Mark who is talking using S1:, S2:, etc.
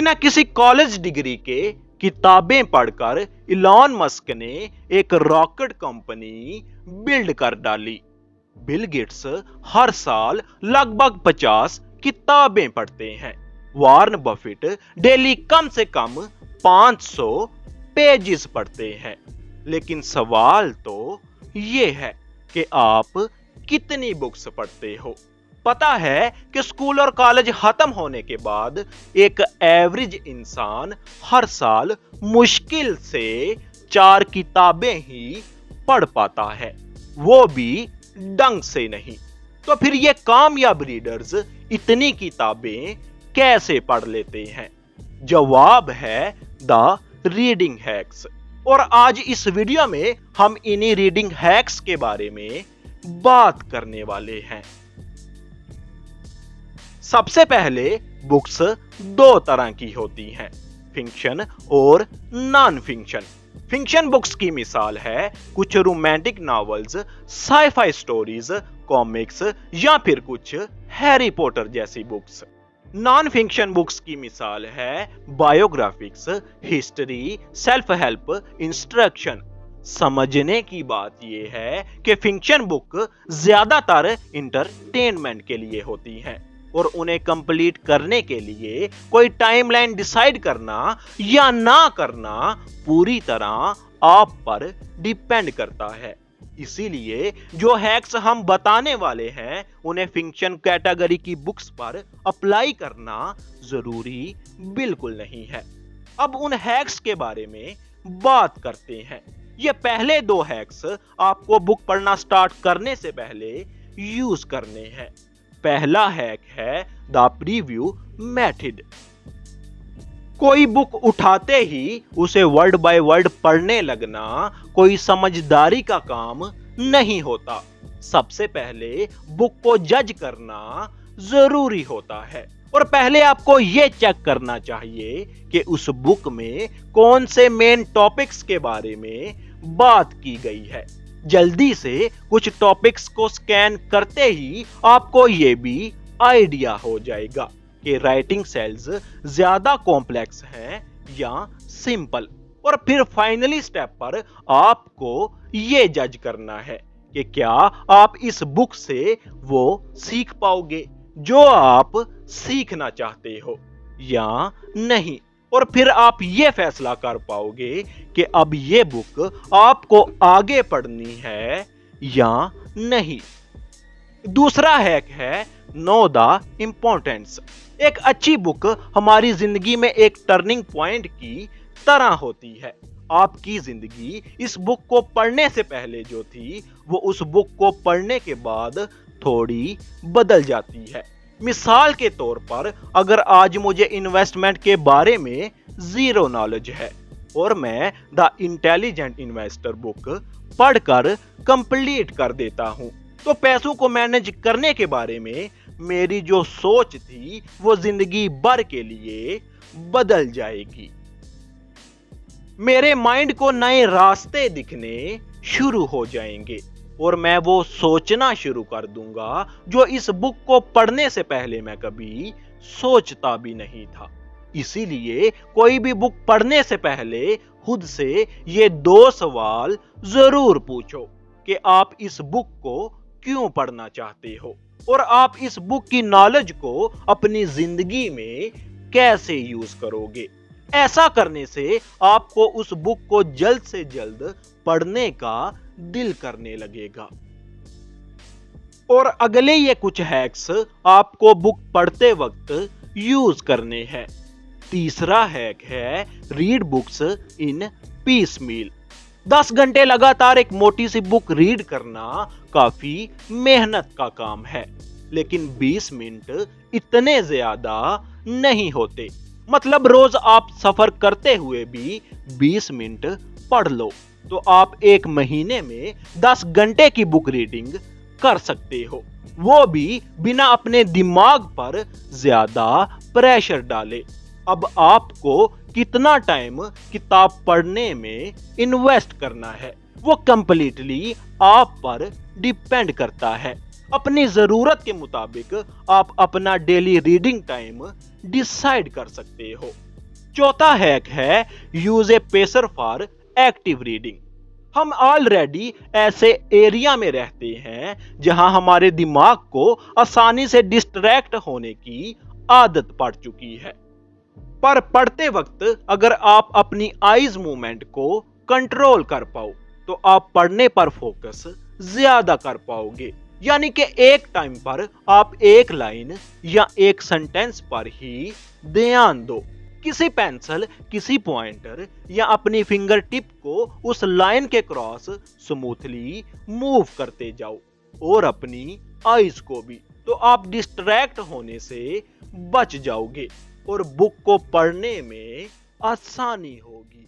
S1: बिना किसी college degree के किताबें पढ़कर इलॉन मस्क ने एक रॉकेट कंपनी बिल्ड कर डाली। बिल गेट्स हर साल लगभग 50 किताबें पढ़ते हैं। वॉरेन बफेट डेली कम से कम 500 पेजेस पढ़ते हैं। लेकिन सवाल तो ये है कि आप कितनी बुक्स पढ़ते हो? पता है कि स्कूल और कॉलेज खत्म होने के बाद एक एवरेज इंसान हर साल मुश्किल से 4 किताबें ही पढ़ पाता है, वो भी ढंग से नहीं। तो फिर ये कामयाब रीडर्स इतनी किताबें कैसे पढ़ लेते हैं? जवाब है द रीडिंग हैक्स। और आज इस वीडियो में हम इन्हीं रीडिंग हैक्स के बारे में बात करने वाले हैं। सबसे पहले बुक्स 2 तरह की होती हैं, फिक्शन और नॉन फिक्शन। फिक्शन बुक्स की मिसाल है कुछ romantic novels, sci fi stories, comics या फिर कुछ हैरी पॉटर जैसी बुक्स। नॉन फिक्शन बुक्स की मिसाल है biographies, history, self help, instruction. समझने की बात यह है कि फिक्शन बुक ज्यादातर इंटरटेनमेंट के लिए होती हैं और उन्हें कंप्लीट करने के लिए कोई टाइमलाइन डिसाइड करना या ना करना पूरी तरह आप पर डिपेंड करता है। इसीलिए जो हैक्स हम बताने वाले हैं उन्हें फिक्शन कैटेगरी की बुक्स पर अप्लाई करना जरूरी बिल्कुल नहीं है। अब उन हैक्स के बारे में बात करते हैं। ये पहले 2 हैक्स आपको बुक पढ़ना स्टार्ट करने से पहले यूज करने हैं। पहला हैक है द प्रीव्यू मेथड। कोई बुक उठाते ही उसे वर्ड बाय वर्ड पढ़ने लगना कोई समझदारी का काम नहीं होता। सबसे पहले बुक को जज करना जरूरी होता है और पहले आपको यह चेक करना चाहिए कि उस बुक में कौन से मेन टॉपिक्स के बारे में बात की गई है। जल्दी से कुछ टॉपिक्स को स्कैन करते ही आपको यह भी आइडिया हो जाएगा कि राइटिंग स्टाइल्स ज्यादा कॉम्प्लेक्स हैं या सिंपल। और फिर फाइनली स्टेप पर आपको यह जज करना है कि क्या आप इस बुक से वो सीख पाओगे जो आप सीखना चाहते हो या नहीं। और फिर आप ये फैसला कर पाओगे कि अब ये बुक आपको आगे पढ़नी है या नहीं। दूसरा हैक है नो द इम्पोर्टेंस। एक अच्छी बुक हमारी जिंदगी में एक टर्निंग पॉइंट की तरह होती है। आपकी जिंदगी इस बुक को पढ़ने से पहले जो थी वो उस बुक को पढ़ने के बाद थोड़ी बदल जाती है। मिसाल के तौर पर अगर आज मुझे इन्वेस्टमेंट के बारे में जीरो नॉलेज है और मैं द इंटेलिजेंट इन्वेस्टर बुक पढ़कर कंप्लीट कर देता हूं, तो पैसों को मैनेज करने के बारे में मेरी जो सोच थी वो जिंदगी भर के लिए बदल जाएगी। मेरे माइंड को नए रास्ते दिखने शुरू हो जाएंगे और मैं वो सोचना शुरू कर दूंगा जो इस बुक को पढ़ने से पहले मैं कभी सोचता भी नहीं था। इसीलिए कोई भी बुक पढ़ने से पहले खुद से ये 2 सवाल जरूर पूछो कि आप इस बुक को क्यों पढ़ना चाहते हो और आप इस बुक की नॉलेज को अपनी जिंदगी में कैसे यूज करोगे। ऐसा करने से आपको उस बुक को जल्द से जल्द पढ़ने का दिल करने लगेगा। और अगले ये कुछ हैक्स आपको बुक पढ़ते वक्त यूज करने हैं। तीसरा हैक है रीड बुक्स इन पीस मील। 10 घंटे लगातार एक मोटी सी बुक रीड करना काफी मेहनत का काम है, लेकिन 20 मिनट इतने ज्यादा नहीं होते। मतलब रोज आप सफर करते हुए भी 20 मिनट पढ़ लो तो आप 1 महीने में 10 घंटे की बुक रीडिंग कर सकते हो, वो भी बिना अपने दिमाग पर ज्यादा प्रेशर डाले। अब आपको कितना टाइम किताब पढ़ने में इन्वेस्ट करना है वो कंप्लीटली आप पर डिपेंड करता है। अपनी जरूरत के मुताबिक आप अपना डेली रीडिंग टाइम डिसाइड कर सकते हो। चौथा हैक है use A pacer for active reading. हम ऑलरेडी ऐसे एरिया में रहते हैं जहां हमारे दिमाग को आसानी से डिस्ट्रैक्ट होने की आदत पड़ चुकी है। पर पढ़ते वक्त अगर आप अपनी आईज मूवमेंट को कंट्रोल कर पाओ तो आप पढ़ने पर फोकस ज्यादा कर पाओगे। यानी कि एक टाइम पर आप एक लाइन या एक सेंटेंस पर ही ध्यान दो। किसी पेंसिल, किसी पॉइंटर या अपनी फिंगर टिप को उस लाइन के क्रॉस स्मूथली मूव करते जाओ और अपनी आईज को भी, तो आप डिस्ट्रैक्ट होने से बच जाओगे और बुक को पढ़ने में आसानी होगी।